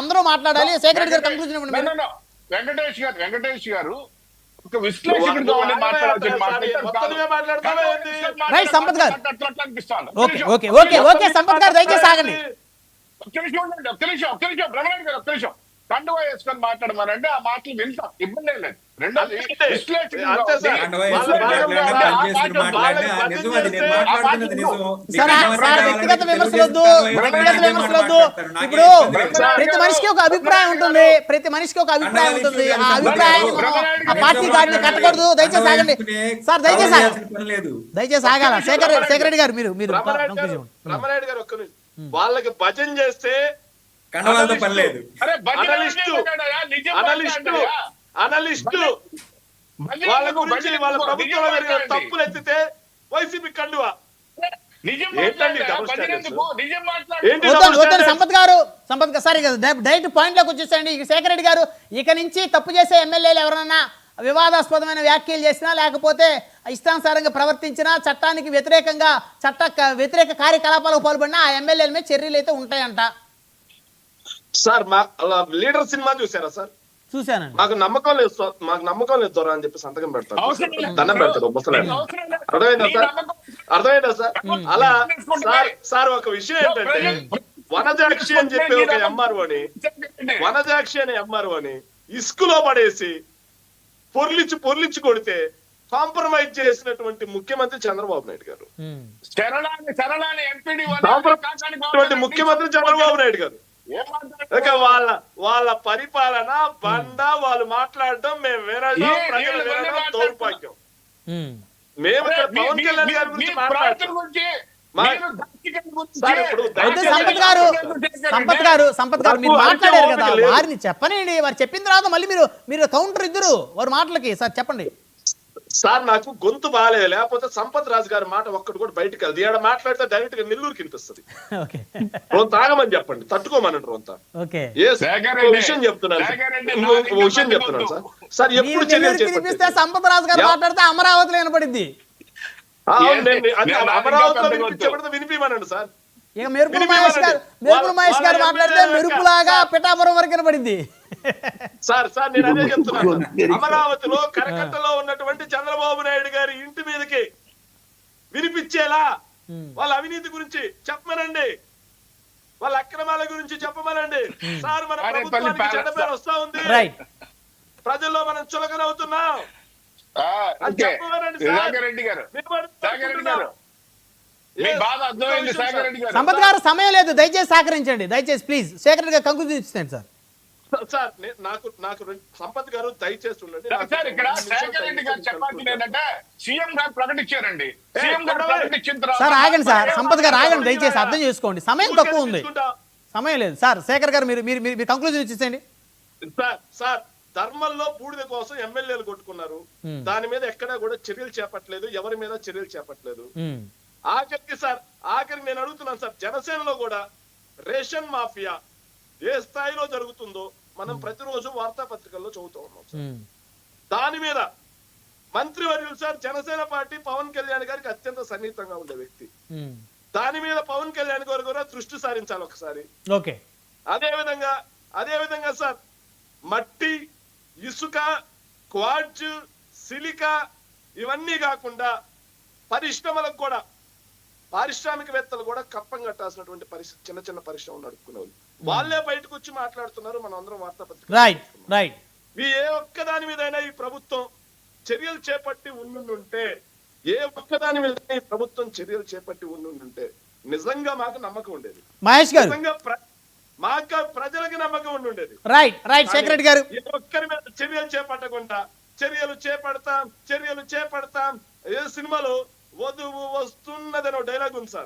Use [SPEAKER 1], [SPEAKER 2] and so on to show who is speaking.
[SPEAKER 1] అందరూ మాట్లాడాలి. శేఖర్ రెడ్డి గారు కంక్లూజన్ ఇవ్వండి మీరు.
[SPEAKER 2] వెంకటేష్ గారు ఒక విశ్లేషకుడిగా ఉండి
[SPEAKER 1] రైట్ సంపత్ గారు. Okay okay okay okay Sampath గారు దయచేసి ఆగండి.
[SPEAKER 2] ఒక్క నిమిషం బ్రహ్మనాయుడు గారు ఒక్క నిమిషం. కండువా వేసుకొని మాట్లాడమనంటే ఆ మాటలు వింటాం, ఇబ్బంది ఏం లేదు. రెండోది
[SPEAKER 1] వ్యక్తిగత విమర్శలొద్దు. ఇప్పుడు ప్రతి మనిషికి ఒక అభిప్రాయం ఉంటుంది, ఆ అభిప్రాయాన్ని ఆ పార్టీ గారిని కట్టకూడదు. దయచేసి ఆగండి సార్, దయచేసి ఆగాల. శేఖర్ రెడ్డి గారు మీరు
[SPEAKER 3] బ్రహ్మనాయుడు గారు ఒక్క వాళ్ళకి భజన చేస్తే అనలిస్టు వాళ్ళ గురించి వాళ్ళ ప్రభుత్వంలో జరిగిన తప్పులు ఎత్తితే వైసీపీ కండువా.
[SPEAKER 1] సంపత్ గారు సారీ డైరెక్ట్ పాయింట్ లోకి వచ్చేసండి. శేఖర్ రెడ్డి గారు, ఇక నుంచి తప్పు చేసే ఎమ్మెల్యేలు ఎవరన్నా వివాదాస్పదమైన వ్యాఖ్యలు చేసినా లేకపోతే ఇష్టానుసారంగా ప్రవర్తించినా చట్టానికి వ్యతిరేకంగా వ్యతిరేక కార్యకలాపాలకు పాల్పడినా ఆ ఎమ్మెల్యేల మీద చర్యలు అయితే ఉంటాయంట.
[SPEAKER 3] సార్ మా లీడర్ సినిమా చూసారా సార్?
[SPEAKER 1] చూశానండి.
[SPEAKER 3] మాకు నమ్మకం లేదు దొర అని చెప్పి సంతకం పెడతారు, దండం పెడతారు. అర్థమైందా సార్? అలా సార్ ఒక విషయం ఏంటంటే వనజాక్షి అని చెప్పి ఒక ఎంఆర్ఓ అని ఇసుకలో పడేసి పొర్లిచ్చి కొడితే కాంప్రమైజ్ చేసినటువంటి ముఖ్యమంత్రి చంద్రబాబు నాయుడు గారు. ముఖ్యమంత్రి చంద్రబాబు నాయుడు గారు వాళ్ళ పరిపాలన బండ, వాళ్ళు మాట్లాడడం మేము వినడం, ప్రజలు వినడం దౌర్భాగ్యం. మేము పవన్ కళ్యాణ్ గారి గురించి మాట్లాడతాం.
[SPEAKER 1] సంపత్ గారు మీరు మాట్లాడారు కదా, వారిని చెప్పనండి. వారు చెప్పిన తర్వాత మళ్ళీ మీరు కౌంటర్ ఇద్దరు వారి మాటలకి. సార్ చెప్పండి
[SPEAKER 3] సార్. నాకు గొంతు బాగాలేదు, లేకపోతే సంపత్ రాజు గారి మాట ఒక్కటి కూడా బయటకు వెళ్తుంది. ఈడ మాట్లాడితే డైరెక్ట్ గా నెల్లూరుకి వినిపిస్తుంది. రోంత ఆగమని చెప్పండి, తట్టుకోమనండి రోంత. విషయం చెప్తున్నాను సార్. సార్ ఎప్పుడు
[SPEAKER 1] చర్యలు సంపత్ రాజు గారు మాట్లాడితే అమరావతిలో వినపడింది.
[SPEAKER 3] అమరావతిలో వినిపించబడితే వినిపిమనండి సార్.
[SPEAKER 1] ఇక మెరుపుల మహేష్ గారు మాట్లాడితే మెరుపులాగా పిఠాపురం వరకు వినపడింది.
[SPEAKER 3] సార్ నేను అదే చెప్తున్నాను. అమరావతిలో కరకట్టలో ఉన్నటువంటి చంద్రబాబు నాయుడు గారి ఇంటి మీదకి వినిపించేలా వాళ్ళ అవినీతి గురించి చెప్పమనండి, వాళ్ళ అక్రమాల గురించి చెప్పమనండి. సార్ మన ప్రభుత్వానికి చెడ్డ పేరు వస్తా ఉంది, ప్రజల్లో మనం చులకనవుతున్నాం అని చెప్పమనండి.
[SPEAKER 1] సంపత్ గారు సమయం లేదు, దయచేసి సహకరించండి. దయచేసి ప్లీజ్ శేఖర్ రెడ్డి గారు కంక్లూజన్ ఇస్తాను సార్.
[SPEAKER 3] సార్ నాకు సంపత్ గారు దయచేసి ఉండండి.
[SPEAKER 2] ఇక్కడ శేఖర్ రెడ్డి గారు చెప్పాల్సింది ఏంటంటే సీఎం గారు ప్రకటించారండి.
[SPEAKER 1] సార్ ఆగండి సార్, సంపత్ గారు ఆగండి, దయచేసి అర్థం చేసుకోండి. సమయం తక్కువ ఉంది, సమయం లేదు. సార్ శేఖర్ గారు మీరు కంక్లూజన్ ఇచ్చేసేయండి.
[SPEAKER 3] సార్ ధర్మంలో బూడిద కోసం ఎమ్మెల్యేలు కొట్టుకున్నారు, దాని మీద ఎక్కడా కూడా చర్యలు చేపట్టలేదు, ఎవరి మీద చర్యలు చేపట్టలేదు. ఆఖరికి నేను అడుగుతున్నాను సార్, జనసేనలో కూడా రేషన్ మాఫియా ఏ స్థాయిలో జరుగుతుందో మనం ప్రతిరోజు వార్తాపత్రికల్లో చదువుతూ ఉన్నాం సార్. దాని మీద మంత్రివర్యులు సార్, జనసేన పార్టీ పవన్ కళ్యాణ్ గారికి అత్యంత సన్నిహితంగా ఉండే వ్యక్తి, దాని మీద పవన్ కళ్యాణ్ గారు కూడా దృష్టి సారించాలి ఒకసారి. అదే విధంగా సార్ మట్టి, ఇసుక, క్వార్ట్జ్, సిలికా ఇవన్నీ కాకుండా పరిశ్రమలకు కూడా పారిశ్రామికవేత్తలు కూడా కప్పం కట్టాల్సినటువంటి చిన్న పరిశ్రమలు నడుపుకునే వాళ్ళే బయటకు వచ్చి మాట్లాడుతున్నారు. మనం అందరం వార్తాపత్రిక ఏ ఒక్క దాని మీదైనా ఈ ప్రభుత్వం చర్యలు చేపట్టి ఉండుంటే నిజంగా మాకు నమ్మకం ఉండేది. నిజంగా మాకు ప్రజలకి నమ్మకం ఉండుండేది. ఏ ఒక్కరి మీద చర్యలు చేపట్టకుండా చర్యలు చేపడతాం ఏ సినిమాలో వధువు వస్తున్నదని డైలాగ్ ఉంది సార్.